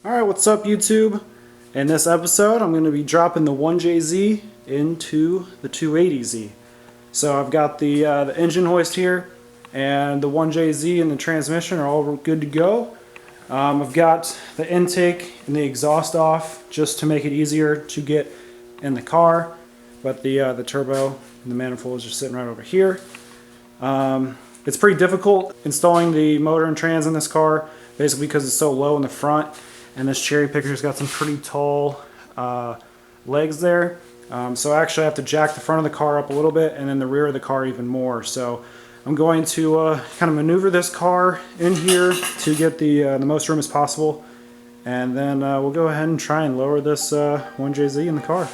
Alright, what's up YouTube? In this episode I'm going to be dropping the 1JZ into the 280Z. So I've got the engine hoist here and the 1JZ and the transmission are all good to go. I've got the intake and the exhaust off just to make it easier to get in the car, but the turbo and the manifold is just sitting right over here. It's pretty difficult installing the motor and trans in this car, basically because it's so low in the front. And this cherry picker's got some pretty tall legs there. So I actually have to jack the front of the car up a little bit and then the rear of the car even more. So I'm going to kind of maneuver this car in here to get the most room as possible. And then we'll go ahead and try and lower this 1JZ in the car.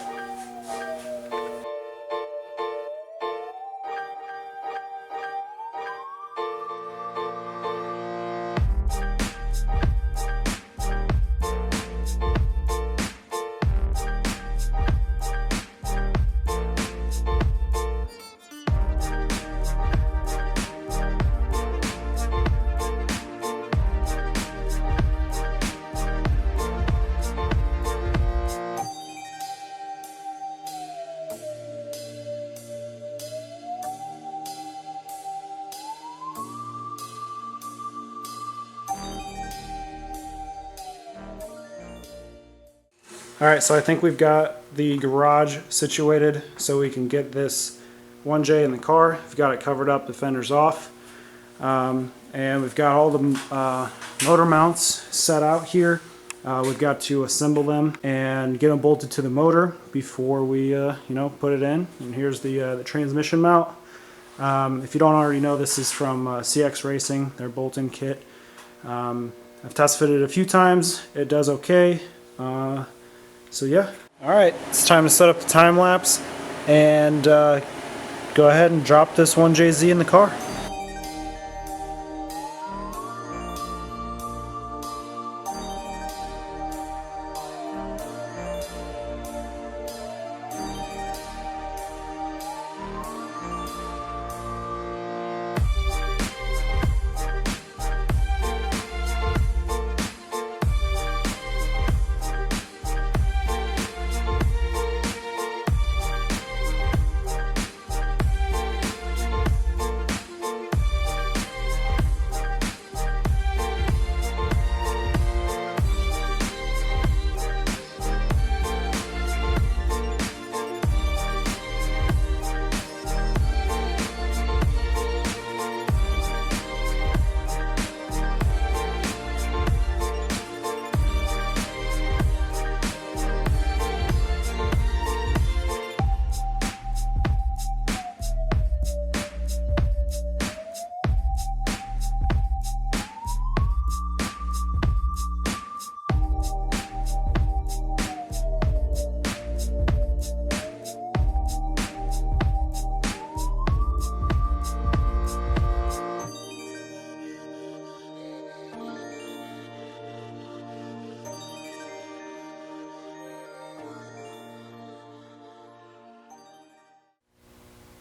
Alright, so I think we've got the garage situated so we can get this 1J in the car. We've got it covered up, the fender's off. And we've got all the motor mounts set out here. We've got to assemble them and get them bolted to the motor before we put it in. And here's the transmission mount. If you don't already know, this is from CX Racing, their bolt-in kit. I've test fitted it a few times. It does okay. So yeah. Alright, it's time to set up the time lapse and go ahead and drop this 1JZ in the car.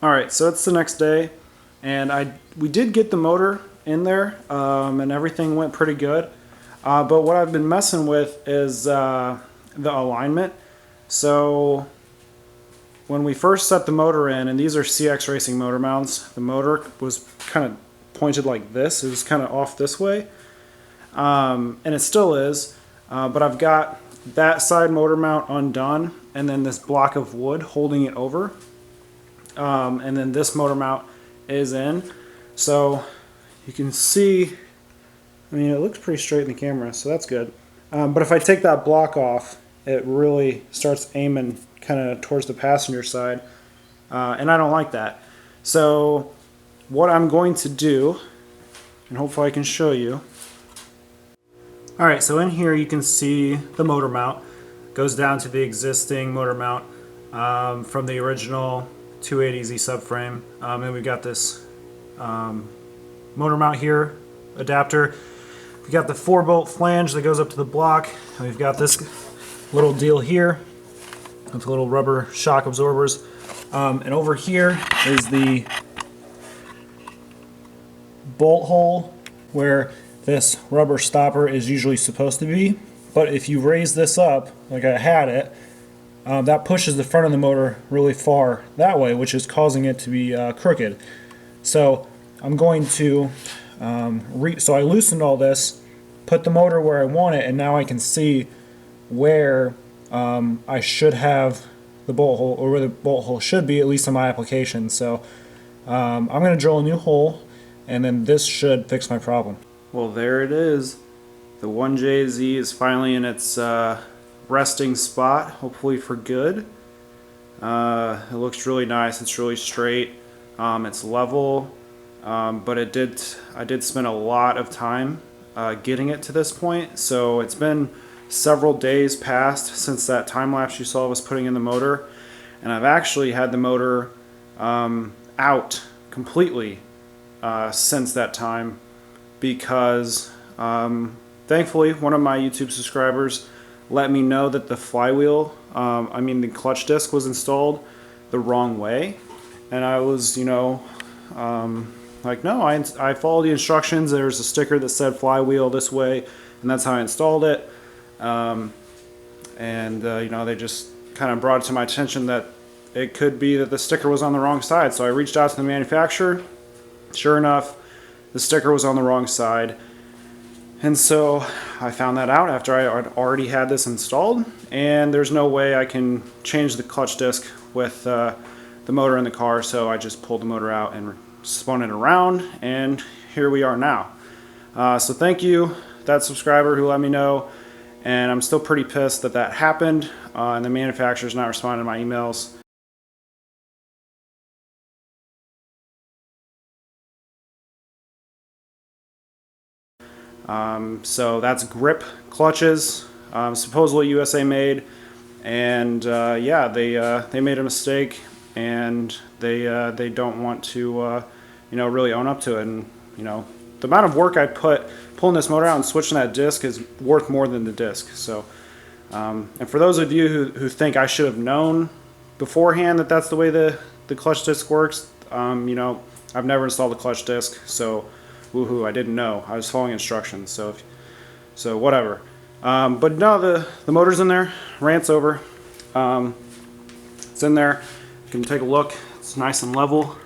Alright, so it's the next day, and we did get the motor in there, and everything went pretty good. But what I've been messing with is the alignment. So when we first set the motor in, and these are CX Racing motor mounts, the motor was kind of pointed like this. It was kind of off this way, and it still is. But I've got that side motor mount undone, and then this block of wood holding it over. And then this motor mount is in, so you can see, I mean, it looks pretty straight in the camera, so that's good. But if I take that block off, it really starts aiming kind of towards the passenger side, and I don't like that. So what I'm going to do, and hopefully I can show you. Alright, so in here you can see the motor mount goes down to the existing motor mount from the original 280Z subframe, and we've got this motor mount here, adapter. We've got the 4-bolt flange that goes up to the block, and we've got this little deal here with little rubber shock absorbers, and over here is the bolt hole where this rubber stopper is usually supposed to be. But if you raise this up, like I had it, that pushes the front of the motor really far that way, which is causing it to be crooked. So I'm going to, so I loosened all this, put the motor where I want it, and now I can see where I should have the bolt hole, or where the bolt hole should be, at least in my application. So I'm going to drill a new hole, and then this should fix my problem. Well, there it is. The 1JZ is finally in its resting spot, hopefully for good. It looks really nice. It's really straight. It's level, but I did spend a lot of time getting it to this point. So it's been several days past since that time lapse you saw I was putting in the motor, and I've actually had the motor out completely since that time, because thankfully one of my YouTube subscribers let me know that the flywheel, the clutch disc was installed the wrong way, and I was, like, no, I followed the instructions. There's a sticker that said flywheel this way, and that's how I installed it. They just kind of brought it to my attention that it could be that the sticker was on the wrong side. So I reached out to the manufacturer. Sure enough, the sticker was on the wrong side. And so I found that out after I already had this installed, and there's no way I can change the clutch disc with the motor in the car. So I just pulled the motor out and spun it around, and here we are now. So thank you, that subscriber who let me know. And I'm still pretty pissed that that happened, and the manufacturer's not responding to my emails. So that's grip clutches, supposedly USA made, and yeah, they made a mistake, and they don't want to really own up to it. And the amount of work I put pulling this motor out and switching that disc is worth more than the disc. So, and for those of you who think I should have known beforehand that that's the way the clutch disc works, I've never installed a clutch disc, so woohoo, I didn't know. I was following instructions, so whatever. But no, the motor's in there. Rant's over. It's in there. You can take a look. It's nice and level.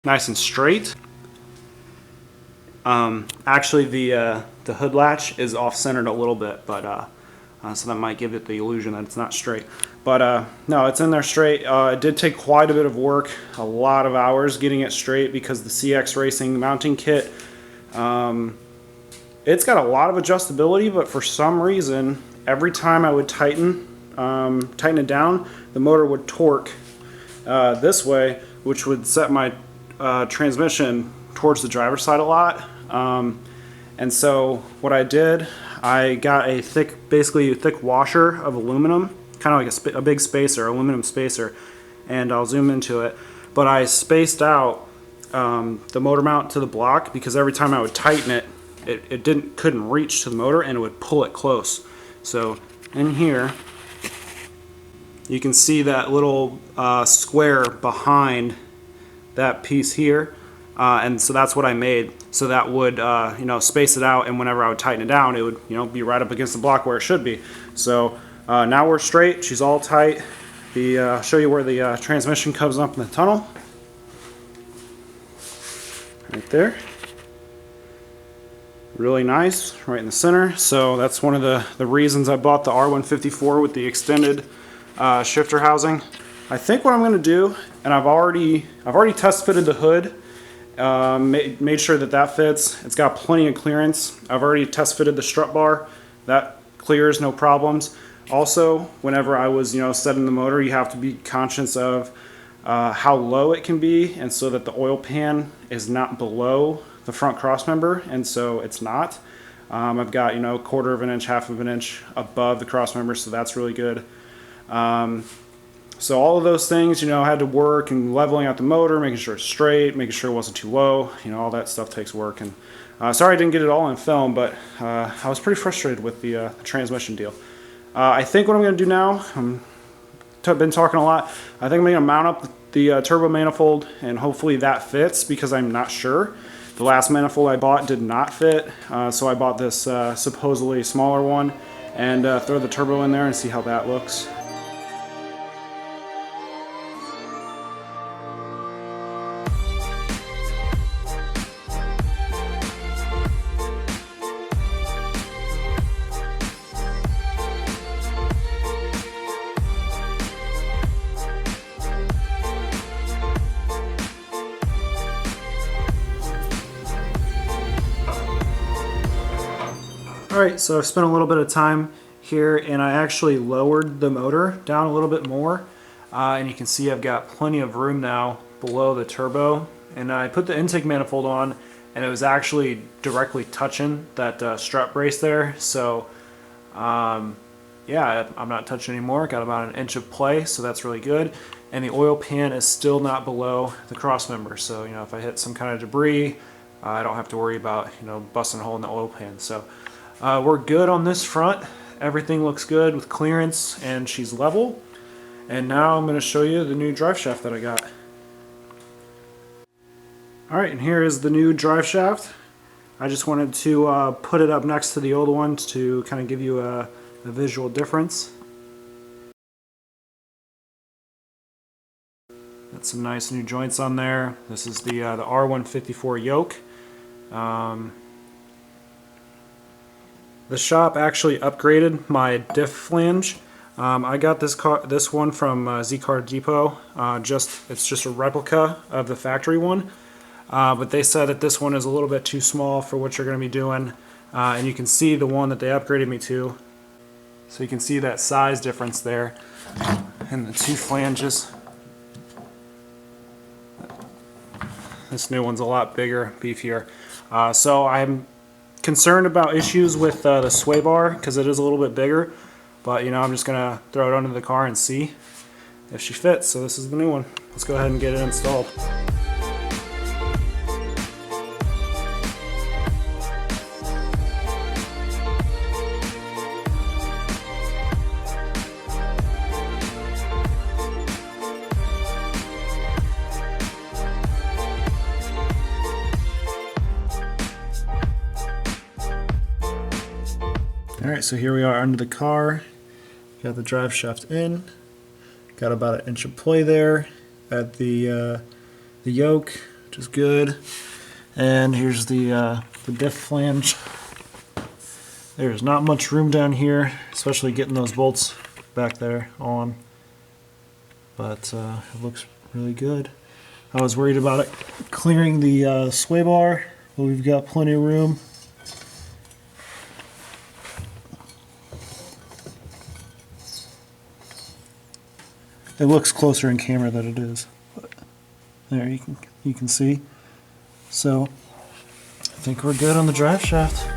Nice and straight. Actually, the hood latch is off-centered a little bit, but so that might give it the illusion that it's not straight. But no, it's in there straight. It did take quite a bit of work, a lot of hours getting it straight, because the CX Racing mounting kit, it's got a lot of adjustability, but for some reason, every time I would tighten it down, the motor would torque this way, which would set my transmission towards the driver's side a lot. And so what I did, I got basically a thick washer of aluminum, kind of like a big spacer, aluminum spacer, and I'll zoom into it. But I spaced out the motor mount to the block, because every time I would tighten it, it couldn't reach to the motor, and it would pull it close. So in here, you can see that little square behind that piece here, and so that's what I made, so that would space it out, and whenever I would tighten it down, it would be right up against the block where it should be. So now we're straight. She's all tight. I'll show you where the transmission comes up in the tunnel. Right there. Really nice, right in the center. So that's one of the reasons I bought the R154 with the extended shifter housing. I think what I'm going to do, and I've already test fitted the hood, made sure that fits. It's got plenty of clearance. I've already test fitted the strut bar. That clears, no problems. Also, whenever I was setting the motor, you have to be conscious of how low it can be, and so that the oil pan is not below the front cross member, and so it's not. I've got 1/4 of an inch, 1/2 of an inch above the cross member, so that's really good. So all of those things, had to work, and leveling out the motor, making sure it's straight, making sure it wasn't too low. All that stuff takes work. And sorry I didn't get it all in film, but I was pretty frustrated with the transmission deal. I think what I'm going to do now, I've been talking a lot. I think I'm going to mount up the turbo manifold, and hopefully that fits, because I'm not sure. The last manifold I bought did not fit, so I bought this supposedly smaller one, and throw the turbo in there and see how that looks. Alright, so I've spent a little bit of time here and I actually lowered the motor down a little bit more, and you can see I've got plenty of room now below the turbo, and I put the intake manifold on and it was actually directly touching that strut brace there, so yeah, I'm not touching anymore. Got about an inch of play, so that's really good. And the oil pan is still not below the cross member, so you know, if I hit some kind of debris, I don't have to worry about, you know, busting a hole in the oil pan. So we're good on this front. Everything looks good with clearance and she's level. And now I'm going to show you the new drive shaft that I got. Alright, and here is the new drive shaft. I just wanted to put it up next to the old one to kind of give you a visual difference. Got some nice new joints on there. This is the R154 yoke. The shop actually upgraded my Diff Flange. I got this one from Z-Car Depot. It's just a replica of the factory one, but they said that this one is a little bit too small for what you're going to be doing, and you can see the one that they upgraded me to. So you can see that size difference there in the two flanges. This new one's a lot bigger, beefier. So I'm concerned about issues with the sway bar because it is a little bit bigger, but you know, I'm just gonna throw it under the car and see if she fits. So this is the new one. Let's go ahead and get it installed. Alright, so here we are under the car. Got the drive shaft in. Got about an inch of play there at the yoke, which is good. And here's the diff flange. There's not much room down here, especially getting those bolts back there on. But it looks really good. I was worried about it clearing the sway bar, but we've got plenty of room. It looks closer in camera than it is, but there you can see. So I think we're good on the drive shaft.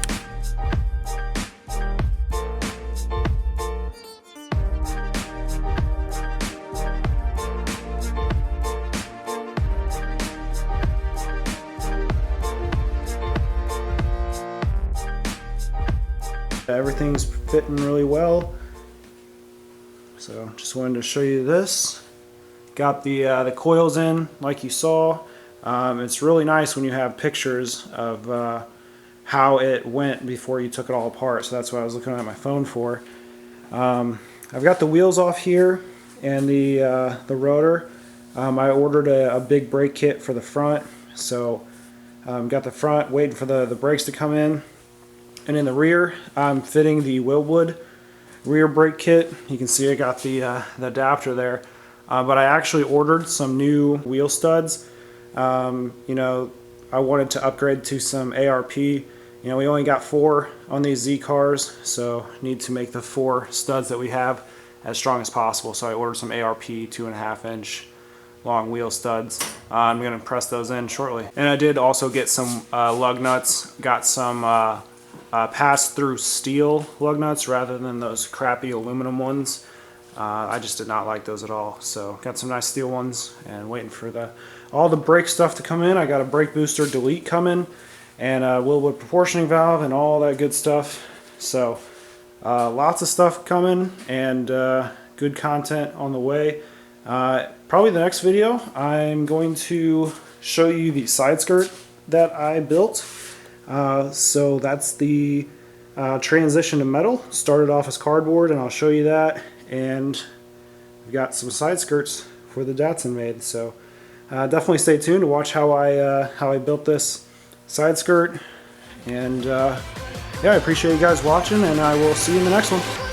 Everything's fitting really well. So just wanted to show you this. Got the coils in like you saw. It's really nice when you have pictures of how it went before you took it all apart. So that's what I was looking at my phone for. I've got the wheels off here and the rotor. I ordered a big brake kit for the front. So got the front waiting for the brakes to come in. And in the rear, I'm fitting the Willwood rear brake kit. You can see I got the adapter there, but I actually ordered some new wheel studs. You know, I wanted to upgrade to some ARP. You know, we only got 4 on these Z cars, so need to make the 4 studs that we have as strong as possible. So I ordered some ARP 2.5 inch long wheel studs. I'm going to press those in shortly. And I did also get some lug nuts. Got some pass-through steel lug nuts rather than those crappy aluminum ones. I just did not like those at all. So got some nice steel ones and waiting for all the brake stuff to come in. I got a brake booster delete coming and a Willwood proportioning valve and all that good stuff. So lots of stuff coming and good content on the way. Probably the next video I'm going to show you the side skirt that I built. So that's the transition to metal. Started off as cardboard, and I'll show you that. And we've got some side skirts for the Datsun made. So definitely stay tuned to watch how I built this side skirt. And yeah, I appreciate you guys watching, and I will see you in the next one.